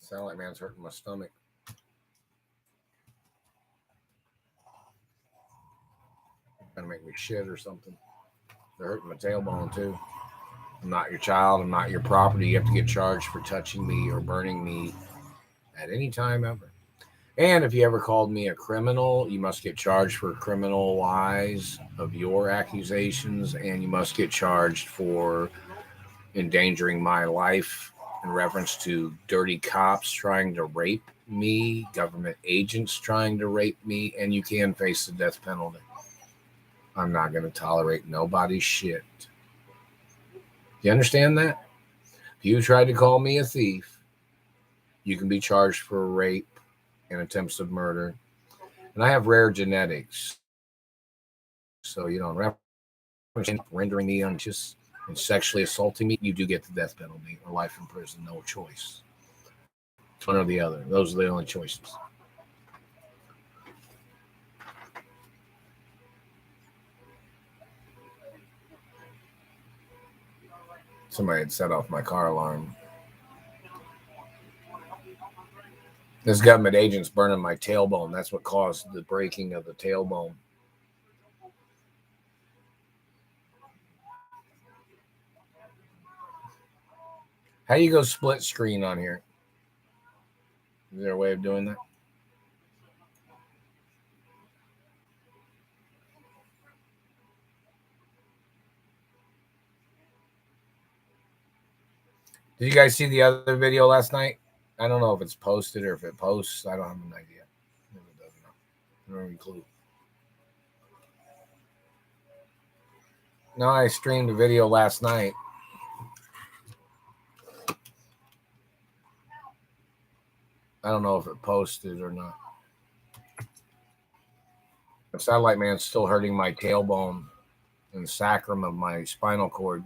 Sound like man's hurting my stomach. Gonna make me shit or something. They're hurting my tailbone too. I'm not your child. I'm not your property. You have to get charged for touching me or burning me at any time ever. And if you ever called me a criminal, you must get charged for criminal lies of your accusations, and you must get charged for endangering my life in reference to dirty cops trying to rape me, government agents trying to rape me, and you can face the death penalty. I'm not going to tolerate nobody's shit. You understand that? If you tried to call me a thief, you can be charged for rape and attempts of murder. And I have rare genetics. So, rendering me unconscious and sexually assaulting me, you do get the death penalty or life in prison. No choice. It's one or the other. Those are the only choices. Somebody had set off my car alarm. This government agent's burning my tailbone. That's what caused the breaking of the tailbone. How do you go split screen on here? Is there a way of doing that? Did you guys see the other video last night? I don't know if it's posted or if it posts. I don't have an idea. Maybe it doesn't know. I don't have any clue. No, I streamed a video last night. I don't know if it posted or not. The satellite man's still hurting my tailbone and the sacrum of my spinal cord.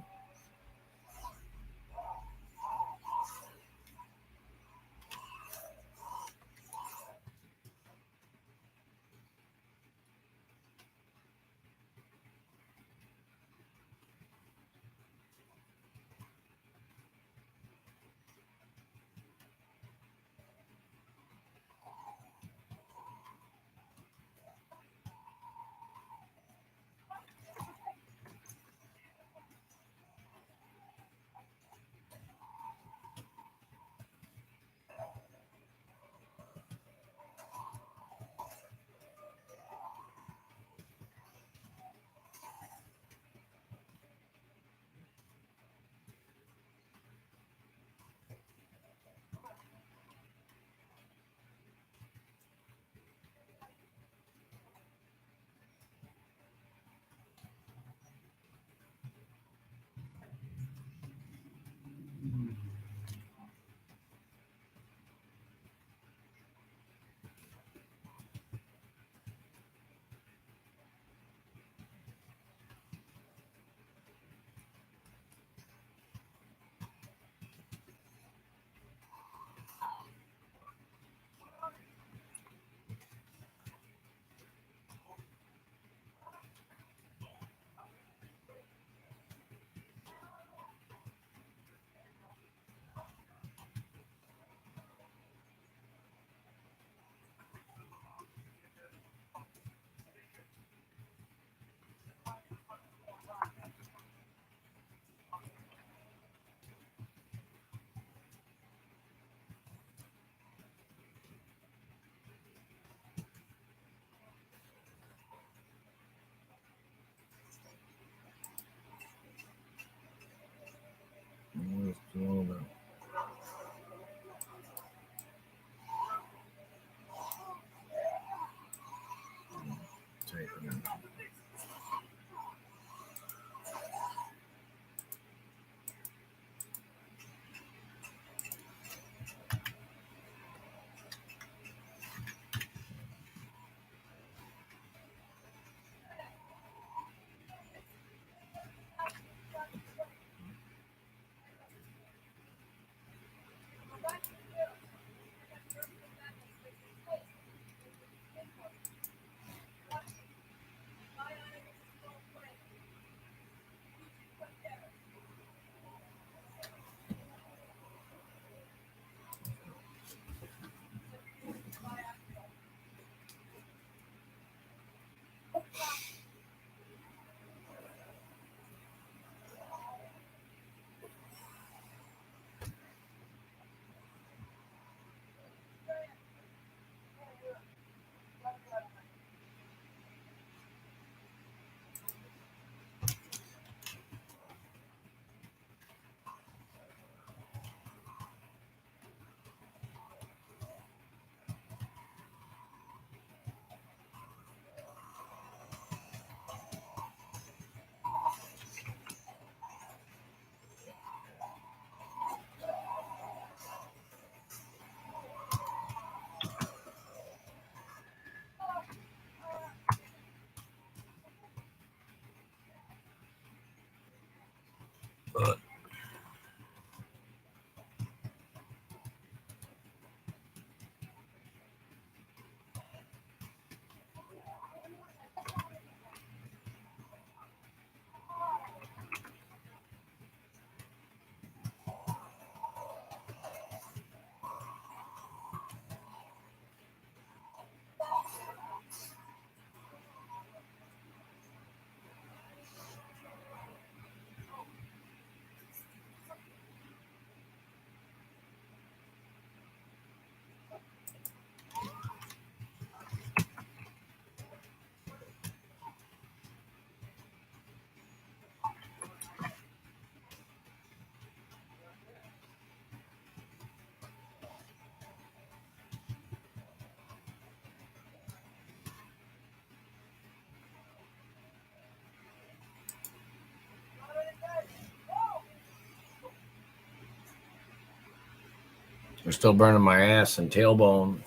They're still burning my ass and tailbone.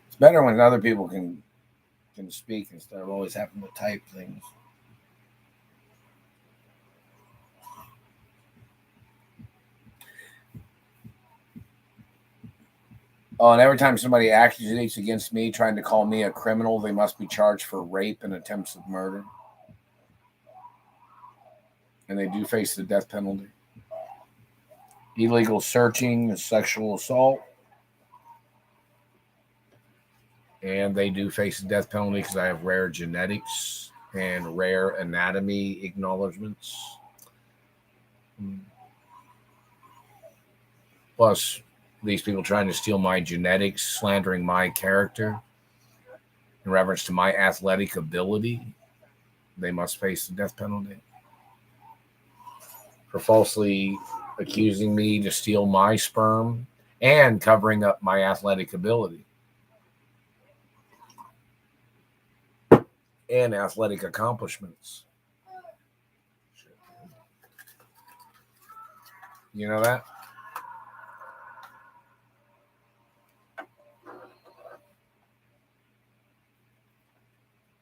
It's better when other people can speak instead of always having to type things. Oh, and every time somebody accusates against me, trying to call me a criminal, they must be charged for rape and attempts of murder. And they do face the death penalty. Illegal searching is sexual assault. And they do face the death penalty because I have rare genetics and rare anatomy acknowledgments. Plus, these people trying to steal my genetics, slandering my character in reference to my athletic ability, they must face the death penalty. For falsely accusing me to steal my sperm and covering up my athletic ability and athletic accomplishments. You know that?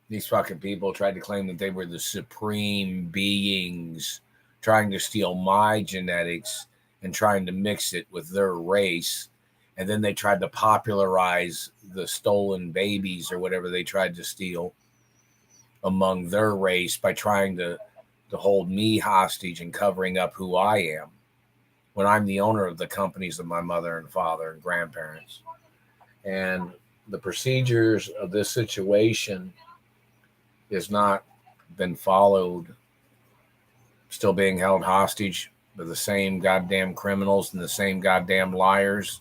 These fucking people tried to claim that they were the supreme beings trying to steal my genetics and trying to mix it with their race. And then they tried to popularize the stolen babies or whatever they tried to steal among their race by trying to hold me hostage and covering up who I am when I'm the owner of the companies of my mother and father and grandparents. And the procedures of this situation has not been followed, still being held hostage by the same goddamn criminals and the same goddamn liars.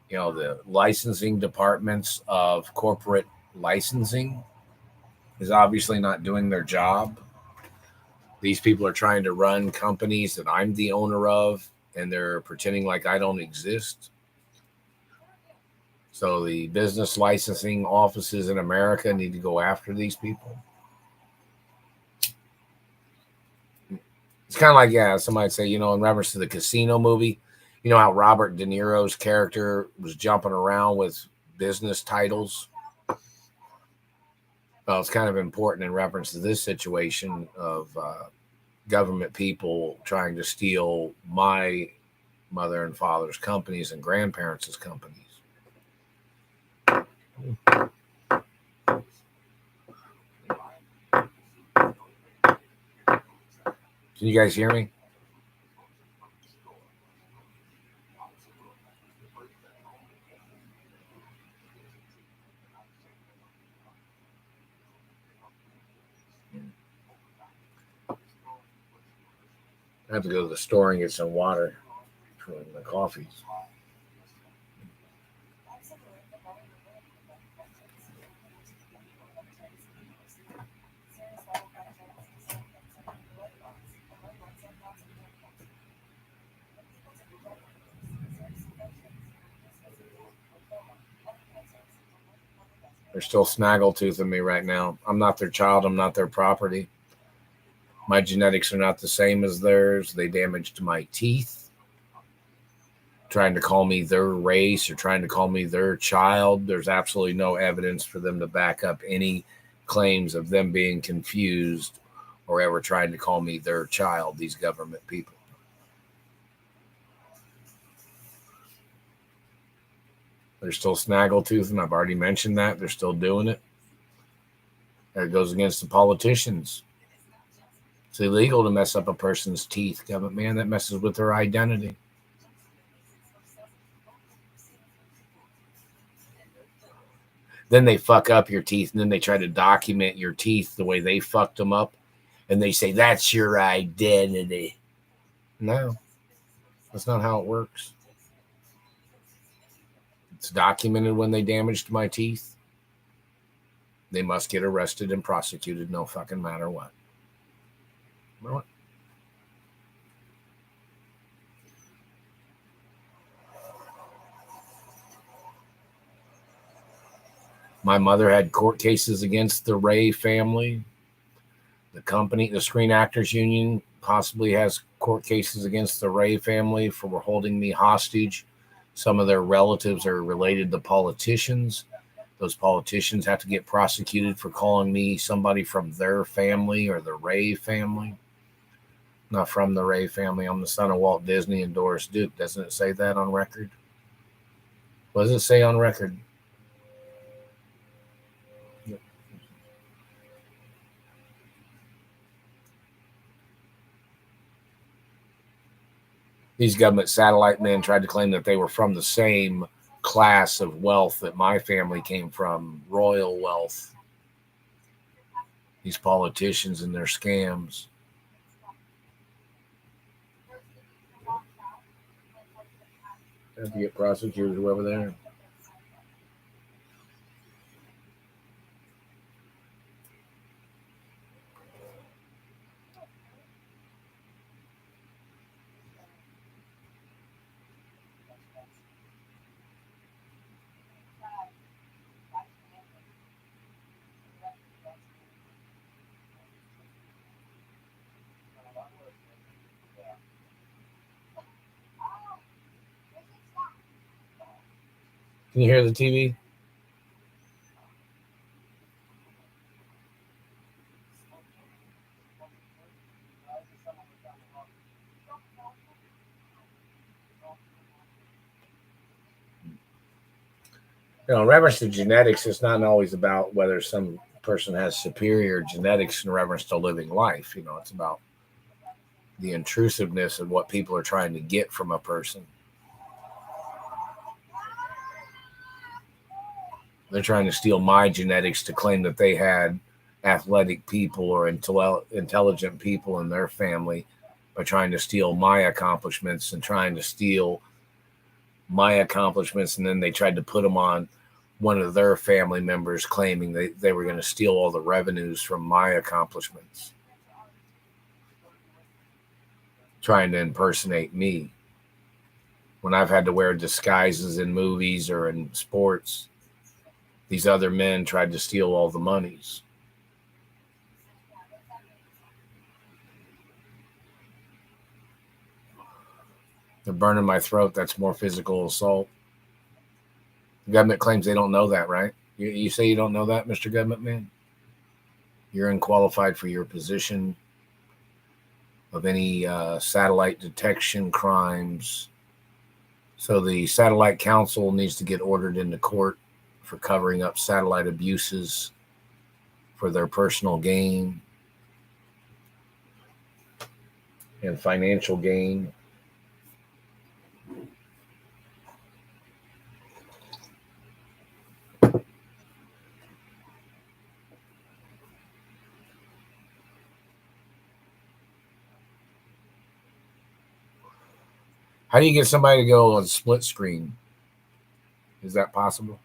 You know, the licensing departments of corporate licensing is obviously not doing their job. These people are trying to run companies that I'm the owner of, and they're pretending like I don't exist. So the business licensing offices in America need to go after these people. It's kind of like, yeah, somebody say, you know, in reference to the Casino movie, you know how Robert De Niro's character was jumping around with business titles? Well, it's kind of important in reference to this situation of government people trying to steal my mother and father's companies and grandparents' companies. Can you guys hear me? I have to go to the store and get some water for the coffees. They're still snaggletoothing me right now. I'm not their child. I'm not their property. My genetics are not the same as theirs. They damaged my teeth. Trying to call me their race or trying to call me their child. There's absolutely no evidence for them to back up any claims of them being confused or ever trying to call me their child, these government people. They're still snaggletooth, and I've already mentioned that. They're still doing it. And it goes against the politicians. It's illegal to mess up a person's teeth, government man. That messes with their identity. Then they fuck up your teeth, and then they try to document your teeth the way they fucked them up. And they say, that's your identity. No, that's not how it works. It's documented when they damaged my teeth. They must get arrested and prosecuted, no fucking matter what. What? My mother had court cases against the Ray family. The company, the Screen Actors Union, possibly has court cases against the Ray family for holding me hostage. Some of their relatives are related to politicians. Those politicians have to get prosecuted for calling me somebody from their family or the Ray family. Not from the Ray family. I'm the son of Walt Disney and Doris Duke. Doesn't it say that on record? What does it say on record? These government satellite men tried to claim that they were from the same class of wealth that my family came from, royal wealth. These politicians and their scams. Have to get prosecuted, whoever they are. Can you hear the TV? In reference to genetics, it's not always about whether some person has superior genetics in reference to living life. It's about the intrusiveness of what people are trying to get from a person. They're trying to steal my genetics to claim that they had athletic people or intelligent people in their family by trying to steal my accomplishments and trying to steal my accomplishments. And then they tried to put them on one of their family members, claiming they were going to steal all the revenues from my accomplishments, trying to impersonate me. When I've had to wear disguises in movies or in sports, these other men tried to steal all the monies. They're burning my throat. That's more physical assault. The government claims they don't know that, right? You say you don't know that, Mr. Government Man? You're unqualified for your position of any satellite detection crimes. So the Satellite Council needs to get ordered into court for covering up satellite abuses for their personal gain and financial gain. How do you get somebody to go on split screen? Is that possible?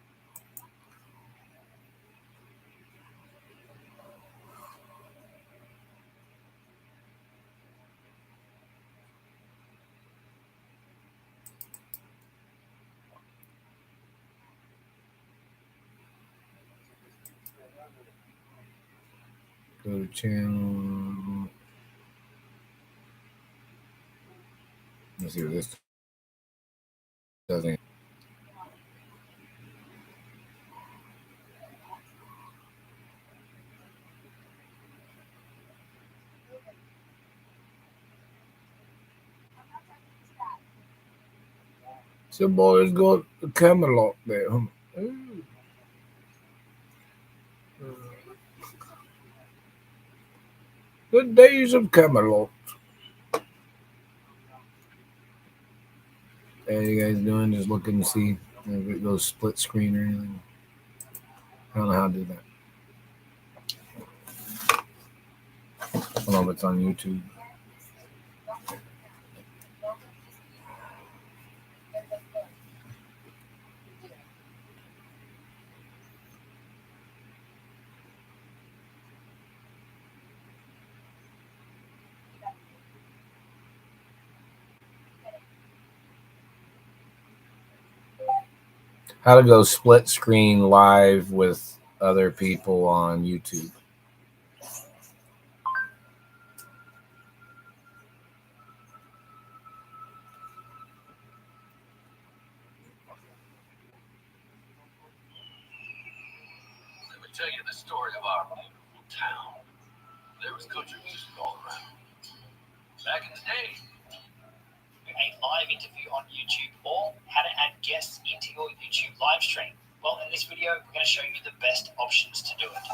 Go to channel. Let's see what this doesn't. So boys got the Camelot there. The days of Camelot. How you guys doing? Just looking to see if it goes split screen or anything. I don't know how to do that. I don't know if it's on YouTube. How to go split screen live with other people on YouTube. Let me tell you the story of our beautiful town. There was country music all around. Back in the day, a live interview on YouTube or how to add guests into your YouTube live stream. Well, in this video, we're going to show you the best options to do it.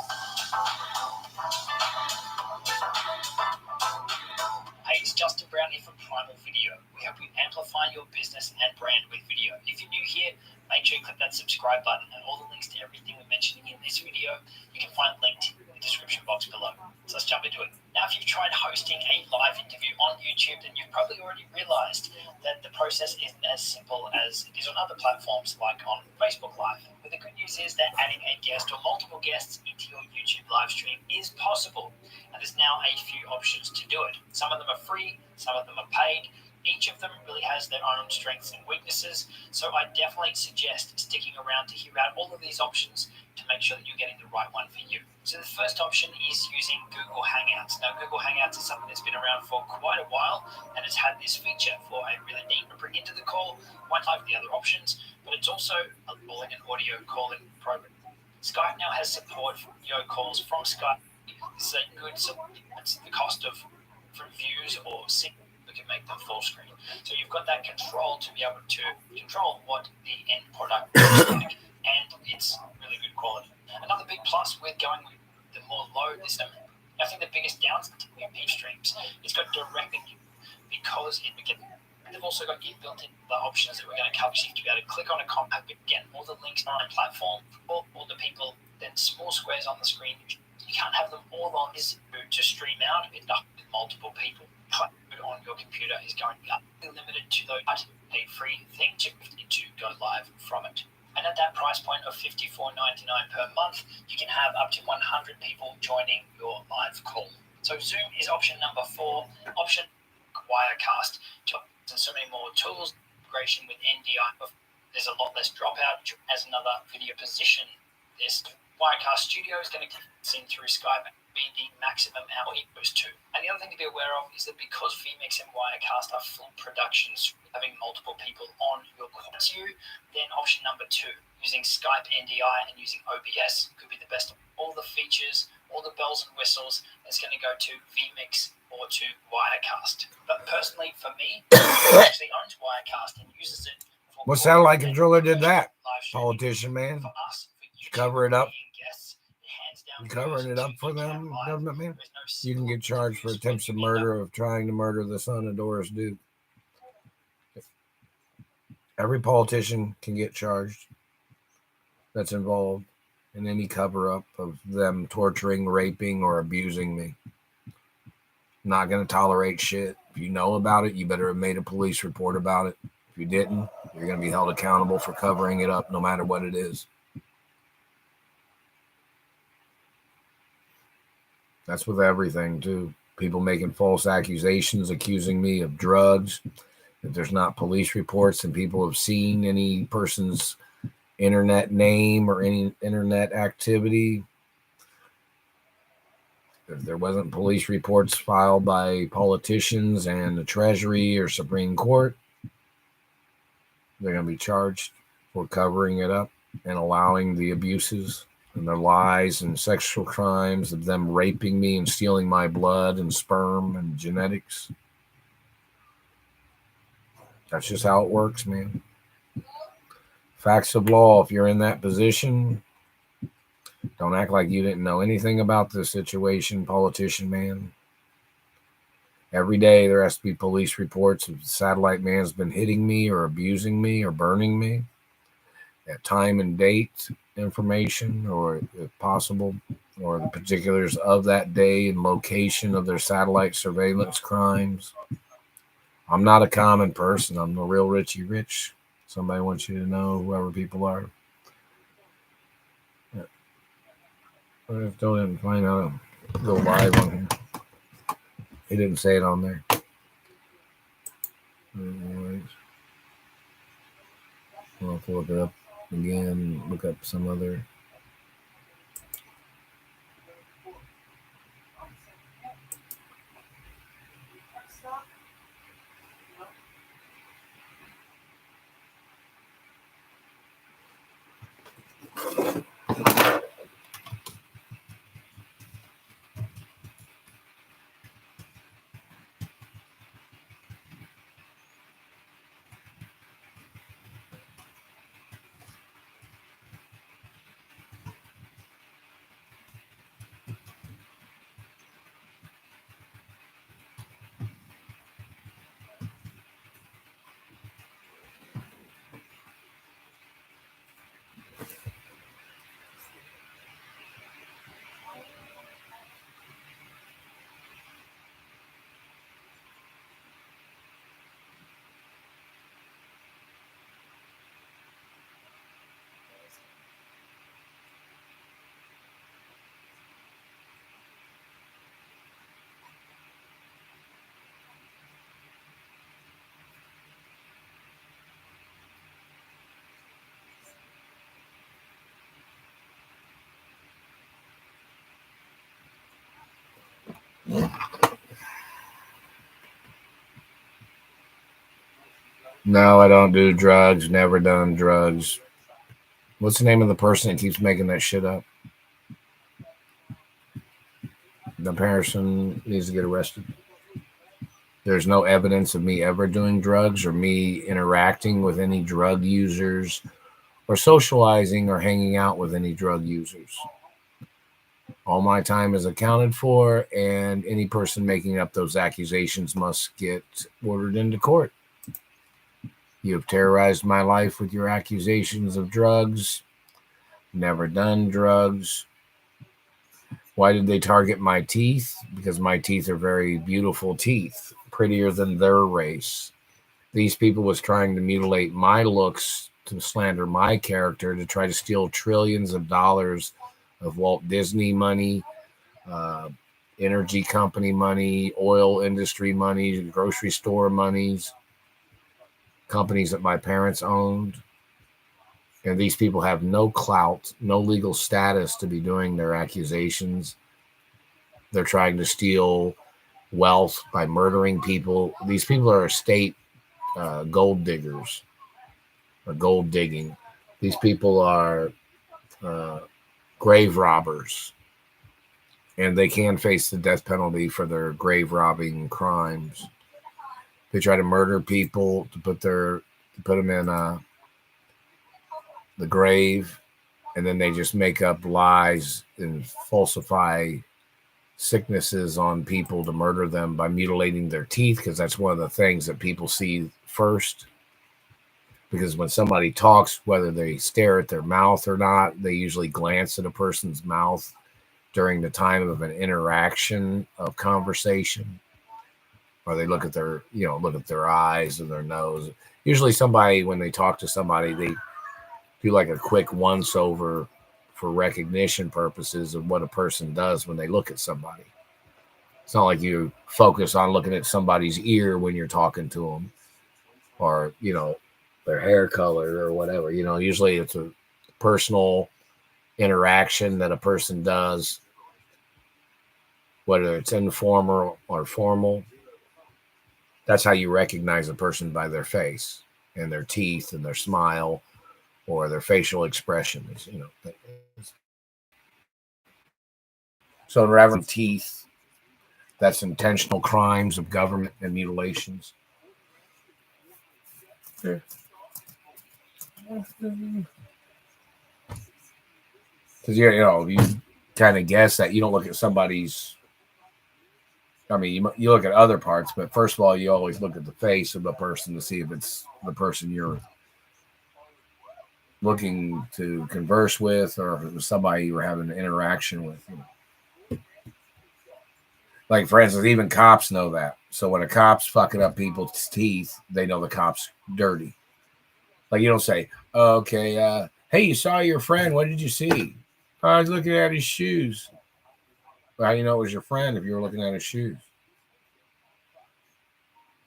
Hey, it's Justin Brown here from Primal Video. We help you amplify your business and brand with video. If you're new here, make sure you click that subscribe button, and all the links to everything we mentioned in this video you can find linked in the description box below. So let's jump into it. Now, if you've tried hosting a live interview on YouTube, then you've probably already realized that the process isn't as simple as it is on other platforms like on Facebook Live. But the good news is that adding a guest or multiple guests into your YouTube live stream is possible. And there's now a few options to do it. Some of them are free, some of them are paid. Each of them really has their own strengths and weaknesses, so I definitely suggest sticking around to hear out all of these options to make sure that you're getting the right one for you. So the first option is using Google Hangouts. Now, Google Hangouts is something that's been around for quite a while, and it's had this feature for a really neat to bring into the call, one like the other options, but it's also a calling and audio calling program. Skype now has support for video calls from Skype. This is a good solution. It's the cost of different views or sync. We can make them full screen. So you've got that control to be able to control what the end product looks like, and it's really good quality. Another big plus with going with the more low system, I think the biggest downside to MP streams is got direct because it begins. They've also got inbuilt in the options that we're going to cover. So you have to be able to click on a comment, again, all the links on the platform, all the people, then small squares on the screen. You can't have them all on this to stream out with multiple people. Cloud on your computer is going to be limited to those, but a free thing to go live from it. And at that price point of $54.99 per month, you can have up to 100 people joining your live call. So Zoom is option number 4. Option Wirecast. And so many more tools, integration with NDI. There's a lot less dropout as another video position. This Wirecast Studio is going to be seen through Skype be the maximum hour it goes to. And the other thing to be aware of is that because vMix and Wirecast are full productions, having multiple people on your call queue, then option number 2, using Skype NDI and using OBS could be the best of all the features, all the bells and whistles. It's going to go to vMix or to Wirecast. But personally, for me, who actually owns Wirecast and uses it for What sounded like a driller did that? Politician, man. For us, for YouTube, cover it up. Guests, hands down, You covering it up for them, government man? You can get charged for attempts of murder of trying to murder the son of Doris Duke. Every politician can get charged that's involved in any cover up of them torturing, raping, or abusing me. Not going to tolerate shit. If you know about it, you better have made a police report about it. If you didn't, you're going to be held accountable for covering it up no matter what it is. That's with everything, too. People making false accusations, accusing me of drugs. If there's not police reports and people have seen any person's internet name or any internet activity, if there wasn't police reports filed by politicians and the Treasury or Supreme Court, they're going to be charged for covering it up and allowing the abuses and the lies and sexual crimes of them raping me and stealing my blood and sperm and genetics. That's just how it works, man. Facts of law. If you're in that position, don't act like you didn't know anything about this situation, politician man. Every day there has to be police reports of satellite man's been hitting me or abusing me or burning me. At time and date information, or if possible, or the particulars of that day and location of their satellite surveillance crimes. I'm not a common person. I'm the real Richie Rich. Somebody wants you to know, whoever people are. Yeah. I just don't even find out. Go live on here. He didn't say it on there. Anyways, I'll have to look it up again. Look up some other. No, I don't do drugs. Never done drugs. What's the name of the person that keeps making that shit up? The person needs to get arrested. There's no evidence of me ever doing drugs or me interacting with any drug users or socializing or hanging out with any drug users. All my time is accounted for, and any person making up those accusations must get ordered into court. You have terrorized my life with your accusations of drugs. Never done drugs. Why did they target my teeth? Because my teeth are very beautiful teeth, prettier than their race. These people was trying to mutilate my looks, to slander my character, to try to steal trillions of dollars of Walt Disney money, uh, energy company money, oil industry money, grocery store monies, companies that my parents owned. And these people have no clout, no legal status to be doing their accusations. They're trying to steal wealth by murdering people. These people are estate gold diggers or gold digging. These people are uh, grave robbers, and they can face the death penalty for their grave robbing crimes. They try to murder people to put them in the grave, and then they just make up lies and falsify sicknesses on people to murder them by mutilating their teeth, because that's one of the things that people see first. Because when somebody talks, whether they stare at their mouth or not, they usually glance at a person's mouth during the time of an interaction of conversation, or they look at their eyes and their nose. Usually somebody, when they talk to somebody, they do like a quick once over for recognition purposes of what a person does when they look at somebody. It's not like you focus on looking at somebody's ear when you're talking to them, or their hair color or whatever. Usually it's a personal interaction that a person does, whether it's informal or formal. That's how you recognize a person, by their face and their teeth and their smile or their facial expressions. So in reference to teeth, that's intentional crimes of government and mutilations. Because you kind of guess that you don't look at somebody's. I mean, you look at other parts, but first of all, you always look at the face of the person to see if it's the person you're looking to converse with, or if it was somebody you were having an interaction with. Like, for instance, even cops know that. So when a cop's fucking up people's teeth, they know the cop's dirty. Like, you don't say, oh, okay, hey, you saw your friend. What did you see? I was looking at his shoes. Well, how do you know it was your friend if you were looking at his shoes?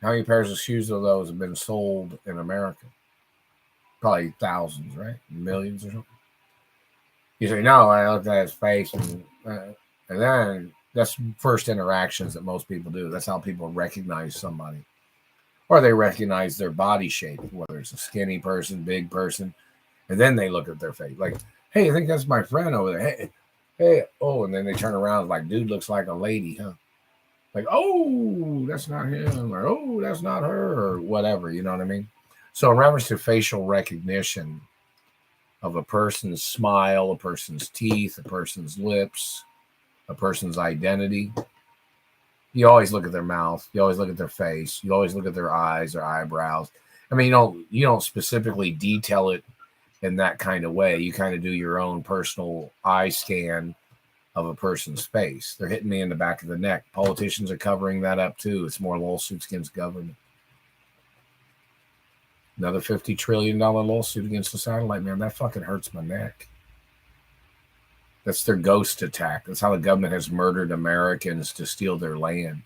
How many pairs of shoes of those have been sold in America? Probably thousands, right? Millions or something. You say, no, I looked at his face. And then that's first interactions that most people do. That's how people recognize somebody. Or they recognize their body shape, whether it's a skinny person, big person. And then they look at their face. Like, hey, I think that's my friend over there. Hey, oh, and then they turn around like, dude looks like a lady, huh? Like, oh, that's not him, or oh, that's not her, or whatever, you know what I mean? So in reference to facial recognition of a person's smile, a person's teeth, a person's lips, a person's identity, you always look at their mouth, you always look at their face, you always look at their eyes or eyebrows. I mean, you don't specifically detail it in that kind of way. You kind of do your own personal eye scan of a person's face. They're hitting me in the back of the neck. Politicians are covering that up too. It's more lawsuits against government. Another $50 trillion lawsuit against the satellite, man. That fucking hurts my neck. That's their ghost attack. That's how the government has murdered Americans to steal their land.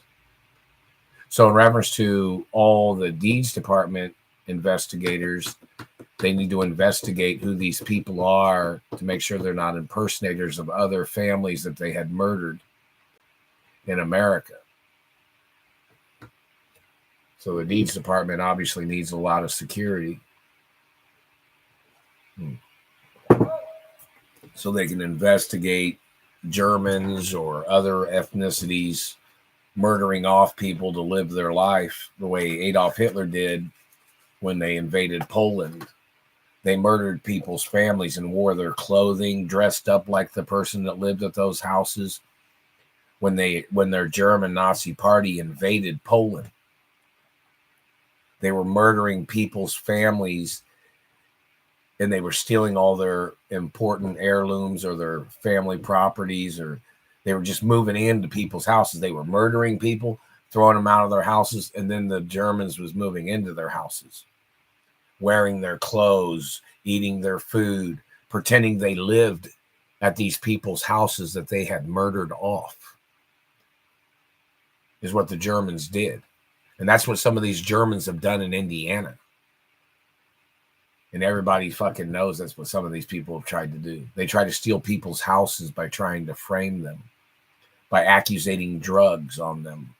So in reference to all the deeds department investigators, they need to investigate who these people are to make sure they're not impersonators of other families that they had murdered in America. So the deeds department obviously needs a lot of security. So they can investigate Germans or other ethnicities murdering off people to live their life the way Adolf Hitler did when they invaded Poland. They murdered people's families and wore their clothing, dressed up like the person that lived at those houses when their German Nazi party invaded Poland. They were murdering people's families, and they were stealing all their important heirlooms or their family properties, or they were just moving into people's houses. They were murdering people, throwing them out of their houses, and then the Germans was moving into their houses, wearing their clothes, eating their food, pretending they lived at these people's houses that they had murdered off, is what the Germans did. And that's what some of these Germans have done in Indiana. And everybody fucking knows that's what some of these people have tried to do. They try to steal people's houses by trying to frame them, by accusating drugs on them.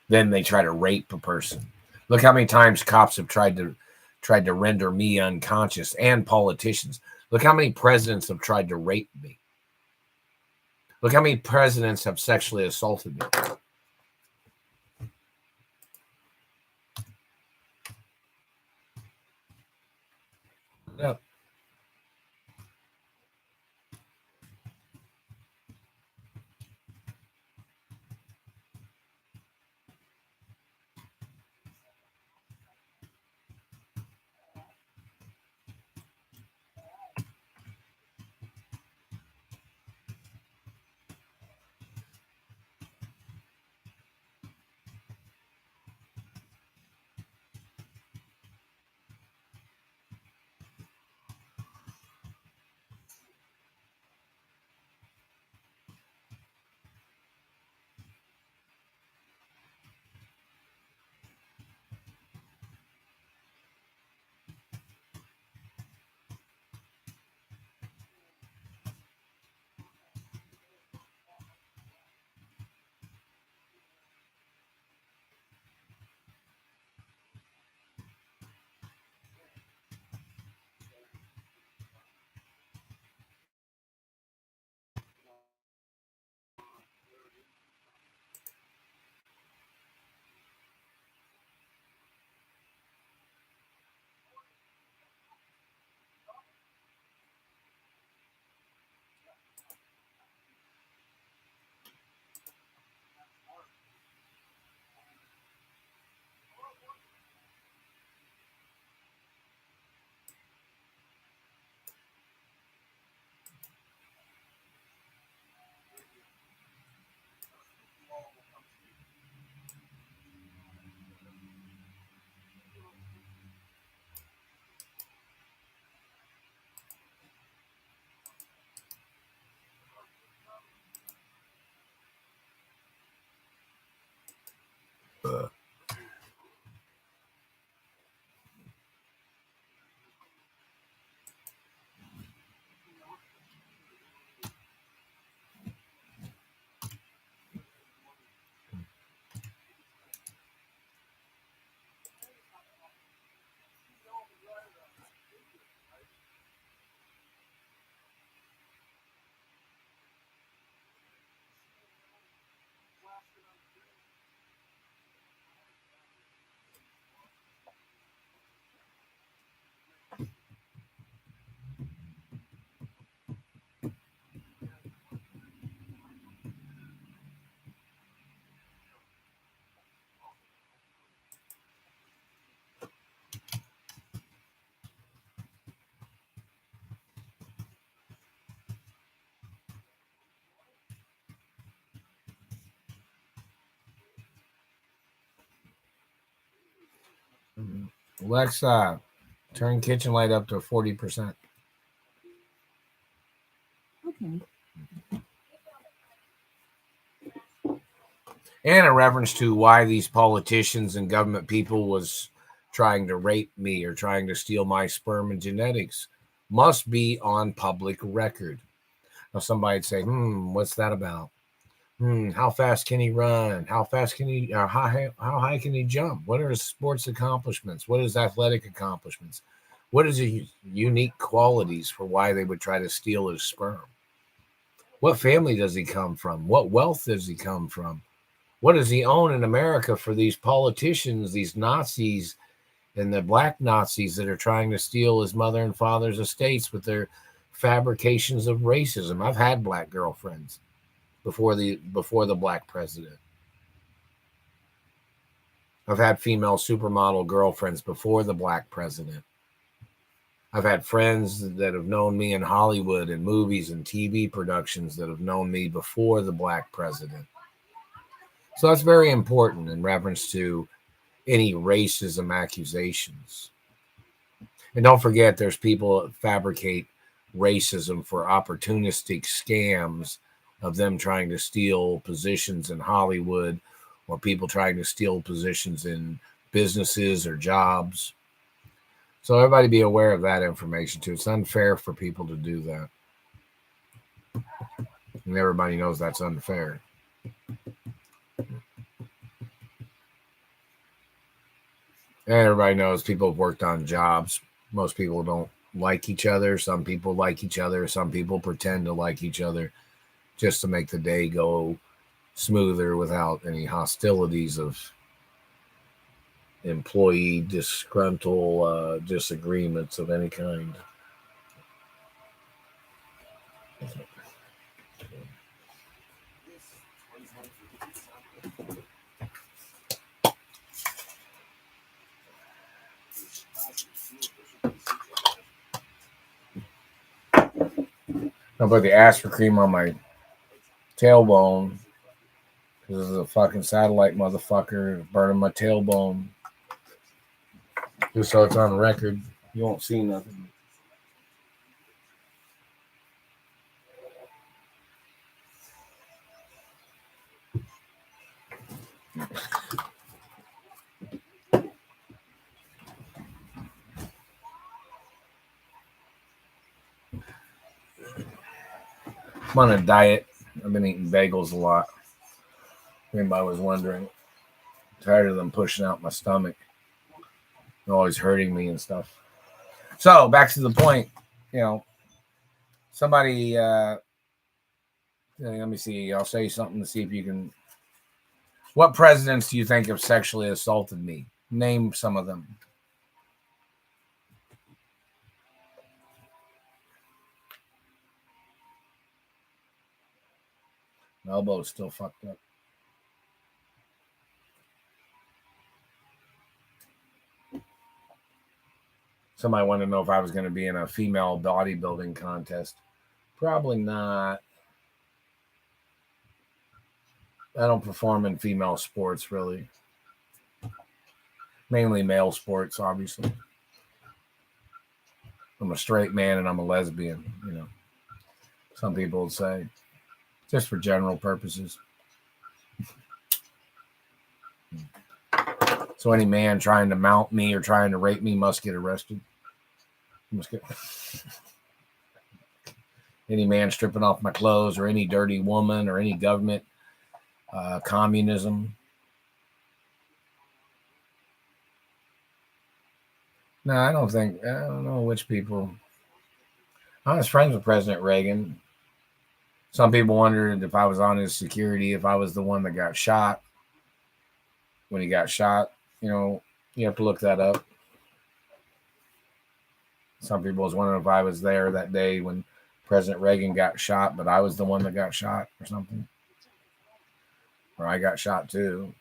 Then they try to rape a person. Look how many times cops have tried to render me unconscious, and politicians. Look how many presidents have tried to rape me. Look how many presidents have sexually assaulted me. Yeah. Alexa, turn kitchen light up to 40%. Okay. And in reference to why these politicians and government people was trying to rape me or trying to steal my sperm and genetics must be on public record. Now somebody'd say, what's that about? How fast can he run? How fast can he, how high can he jump? What are his sports accomplishments? What are his athletic accomplishments? What is his unique qualities for why they would try to steal his sperm? What family does he come from? What wealth does he come from? What does he own in America for these politicians, these Nazis, and the black Nazis that are trying to steal his mother and father's estates with their fabrications of racism? I've had black girlfriends before the black president. I've had female supermodel girlfriends before the black president. I've had friends that have known me in Hollywood and movies and TV productions that have known me before the black president. So that's very important in reference to any racism accusations. And don't forget, there's people that fabricate racism for opportunistic scams of them trying to steal positions in Hollywood or people trying to steal positions in businesses or jobs. So everybody be aware of that information too. It's unfair for people to do that. And everybody knows that's unfair. And everybody knows people have worked on jobs. Most people don't like each other. Some people like each other. Some people pretend to like each other just to make the day go smoother without any hostilities of employee disgruntled disagreements of any kind. I put the Asper cream on my tailbone because this is a fucking satellite motherfucker burning my tailbone. Just so it's on record. You won't see nothing. I'm on a diet. I've been eating bagels a lot. If anybody was wondering. I'm tired of them pushing out my stomach. They're always hurting me and stuff. So back to the point. Somebody let me see. I'll say something to see if you can. What presidents do you think have sexually assaulted me? Name some of them. My elbow's still fucked up. Somebody wanted to know if I was going to be in a female bodybuilding contest. Probably not. I don't perform in female sports, really. Mainly male sports, obviously. I'm a straight man and I'm a lesbian, Some people would say. Just for general purposes. So any man trying to mount me or trying to rape me must get arrested. Any man stripping off my clothes or any dirty woman or any government, communism. No, I don't know which people. I was friends with President Reagan. Some people wondered if I was on his security, if I was the one that got shot. When he got shot, you have to look that up. Some people was wondering if I was there that day when President Reagan got shot, but I was the one that got shot or something. Or I got shot too,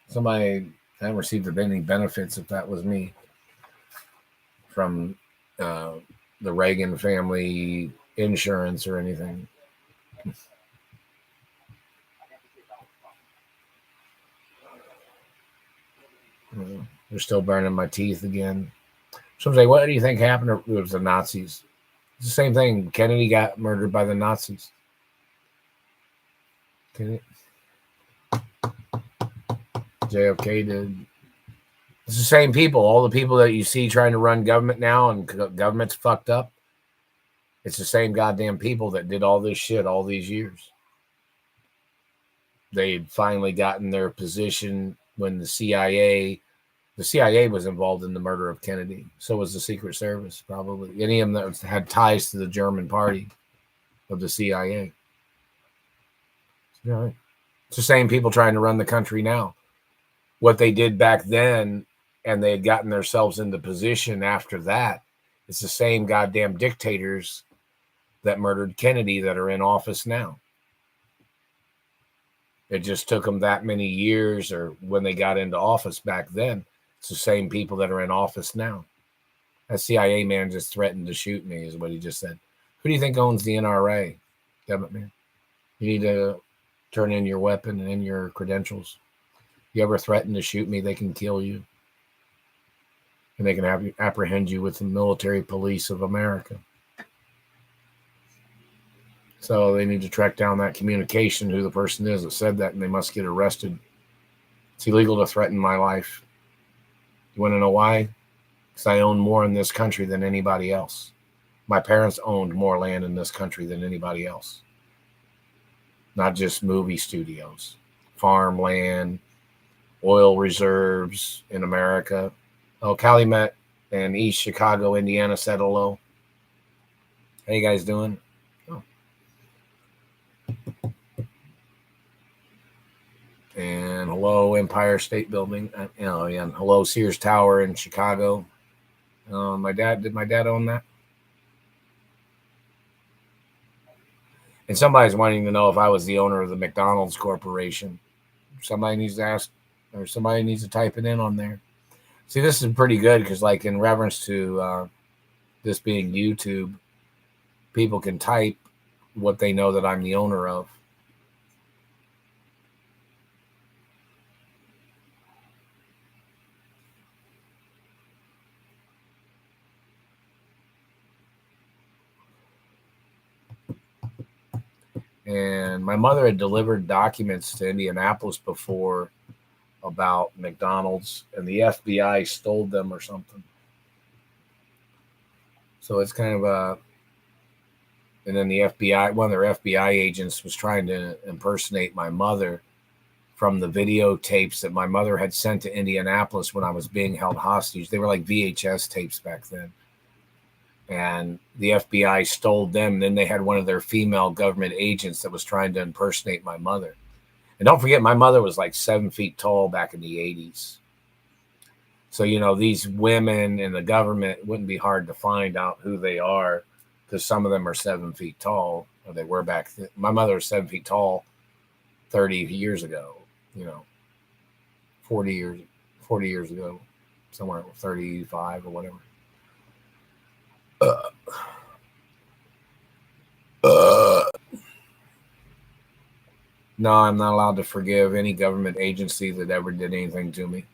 Somebody hadn't received any benefits if that was me from the Reagan family insurance or anything. They're still burning my teeth again. Some say, what do you think happened with the Nazis? It's the same thing. Kennedy got murdered by the Nazis. JFK did. It's the same people. All the people that you see trying to run government now and government's fucked up. It's the same goddamn people that did all this shit all these years. They'd finally gotten their position when the CIA was involved in the murder of Kennedy. So was the Secret Service, probably. Any of them that had ties to the German party of the CIA. Right. It's the same people trying to run the country now. What they did back then, and they had gotten themselves into position after that, it's the same goddamn dictators that murdered Kennedy that are in office now. It just took them that many years, or when they got into office back then. It's the same people that are in office now. That CIA man just threatened to shoot me, is what he just said. Who do you think owns the NRA? Government man. You need to turn in your weapon and in your credentials. You ever threaten to shoot me, they can kill you. And they can apprehend you with the military police of America. So they need to track down that communication, who the person is that said that, and they must get arrested. It's illegal to threaten my life. You want to know why? Because I own more in this country than anybody else. My parents owned more land in this country than anybody else. Not just movie studios, farmland, oil reserves in America. Oh, Calumet and East Chicago, Indiana said hello. How you guys doing? Oh. And hello, Empire State Building. And hello, Sears Tower in Chicago. Did my dad own that? And somebody's wanting to know if I was the owner of the McDonald's Corporation. Somebody needs to ask, or somebody needs to type it in on there. See, this is pretty good because, like, in reference to this being YouTube, people can type what they know that I'm the owner of. And my mother had delivered documents to Indianapolis before about McDonald's, and the FBI stole them or something. So it's kind of a... And then the FBI, one of their FBI agents was trying to impersonate my mother from the videotapes that my mother had sent to Indianapolis when I was being held hostage. They were like VHS tapes back then. And the FBI stole them. Then they had one of their female government agents that was trying to impersonate my mother. And don't forget, my mother was like 7 feet tall back in the 80s. So, you know, these women in the government, it wouldn't be hard to find out who they are, because some of them are 7 feet tall, or they were back then. My mother was 7 feet tall 30 years ago, 40 years ago, somewhere 35 or whatever. No, I'm not allowed to forgive any government agency that ever did anything to me.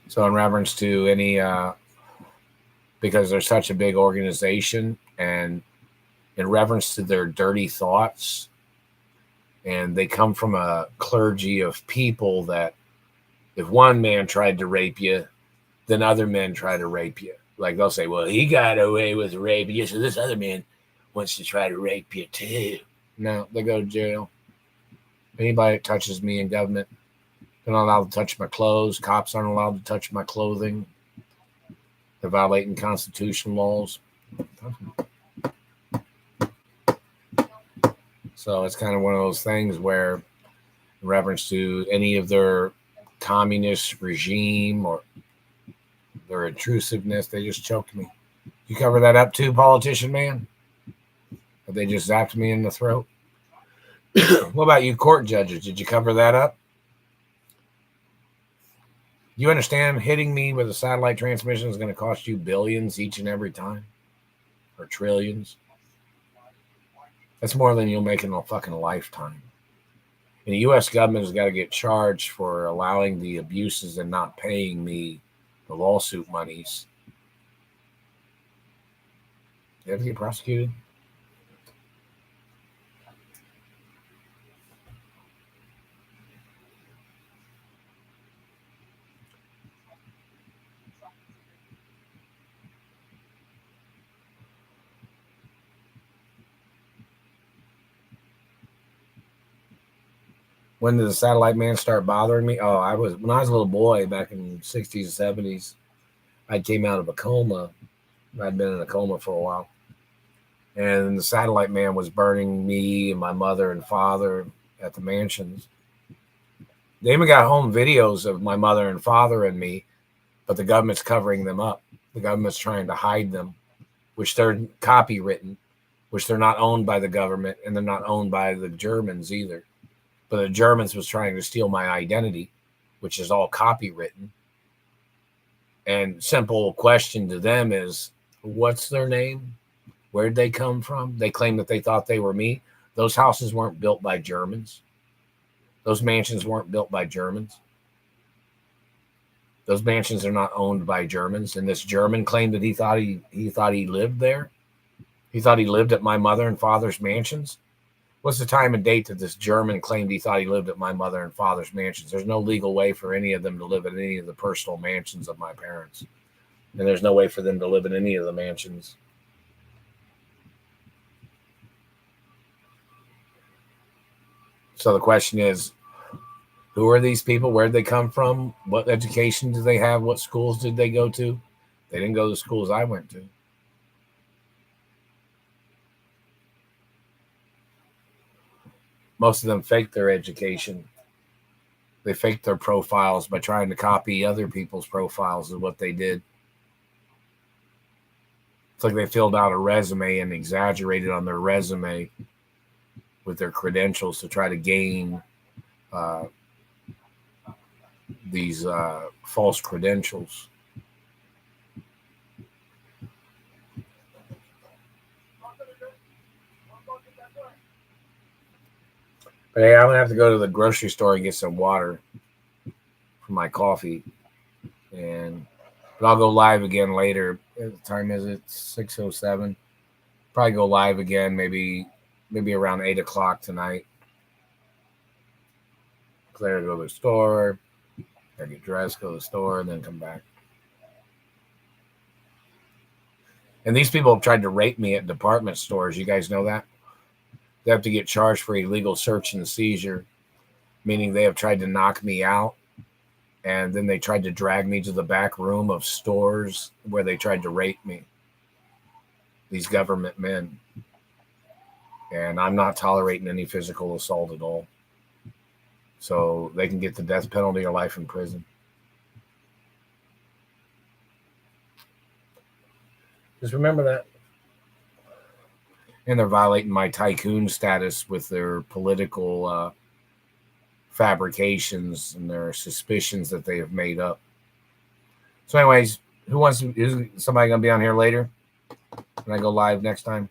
So in reference to any, because they're such a big organization, and in reference to their dirty thoughts, and they come from a clergy of people that if one man tried to rape you, then other men try to rape you. Like they'll say, well, he got away with raping you, so this other man wants to try to rape you too. No, they go to jail. Anybody that touches me in government, they're not allowed to touch my clothes. Cops aren't allowed to touch my clothing. They're violating constitutional laws. So it's kind of one of those things where, in reference to any of their communist regime or their intrusiveness, they just choked me. You cover that up too, politician man? Or they just zapped me in the throat? What about you court judges? Did you cover that up? You understand hitting me with a satellite transmission is going to cost you billions each and every time? Or trillions? That's more than you'll make in a fucking lifetime. And the U.S. government has got to get charged for allowing the abuses and not paying me the lawsuit monies. They have to get prosecuted. When did the satellite man start bothering me? Oh, when I was a little boy back in the 60s and 70s. I came out of a coma. I'd been in a coma for a while. And the satellite man was burning me and my mother and father at the mansions. They even got home videos of my mother and father and me, but the government's covering them up. The government's trying to hide them, which they're copywritten, which they're not owned by the government, and they're not owned by the Germans either. But the Germans was trying to steal my identity, which is all copywritten. And simple question to them is, what's their name? Where'd they come from? They claim that they thought they were me. Those houses weren't built by Germans. Those mansions weren't built by Germans. Those mansions are not owned by Germans. And this German claimed that he thought he lived there. He thought he lived at my mother and father's mansions. What's the time and date that this German claimed he thought he lived at my mother and father's mansions? There's no legal way for any of them to live at any of the personal mansions of my parents. And there's no way for them to live in any of the mansions. So the question is, who are these people? Where did they come from? What education did they have? What schools did they go to? They didn't go to the schools I went to. Most of them faked their education. They faked their profiles by trying to copy other people's profiles is what they did. It's like they filled out a resume and exaggerated on their resume with their credentials to try to gain these false credentials. But hey, I'm gonna have to go to the grocery store and get some water for my coffee, but I'll go live again later. What time is it? 6:07. Probably go live again, maybe around 8 o'clock tonight. Claire, go to the store. I get dressed, go to the store, and then come back. And these people have tried to rape me at department stores. You guys know that? They have to get charged for illegal search and seizure, meaning they have tried to knock me out. And then they tried to drag me to the back room of stores where they tried to rape me. These government men. And I'm not tolerating any physical assault at all. So they can get the death penalty or life in prison. Just remember that. And they're violating my tycoon status with their political fabrications and their suspicions that they have made up. So anyways, is somebody going to be on here later? Can I go live next time?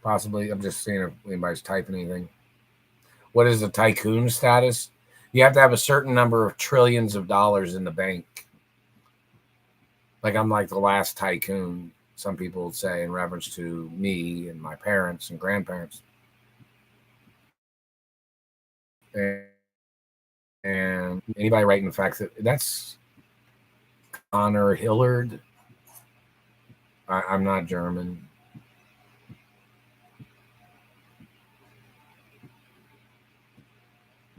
Possibly. I'm just seeing if anybody's typing anything. What is the tycoon status? You have to have a certain number of trillions of dollars in the bank. Like I'm like the last tycoon, some people would say, in reference to me and my parents and grandparents. And anybody writing the fact that that's Connor Hillard. I'm not German.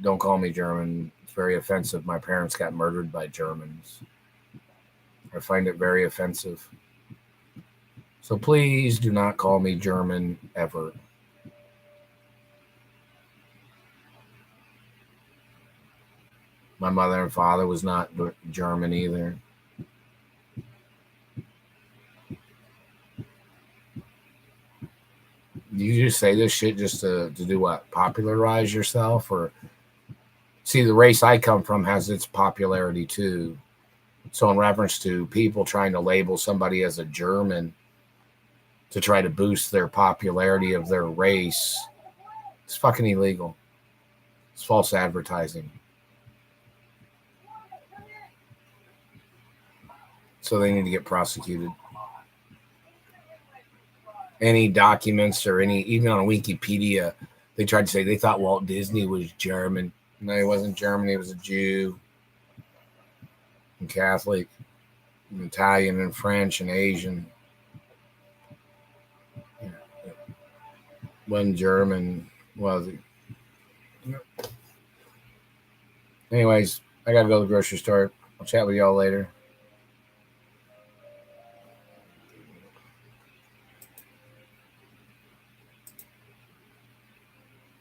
Don't call me German. It's very offensive. My parents got murdered by Germans. I find it very offensive. So please do not call me German ever. My mother and father was not German either. You just say this shit just to do what? Popularize yourself? Or see, the race I come from has its popularity too. So in reference to people trying to label somebody as a German, to try to boost their popularity of their race. It's fucking illegal. It's false advertising. So they need to get prosecuted. Any documents or even on Wikipedia, they tried to say they thought Walt Disney was German. No, he wasn't German. He was a Jew and Catholic and Italian and French and Asian. Wasn't German, was he? Anyways, I got to go to the grocery store. I'll chat with y'all later.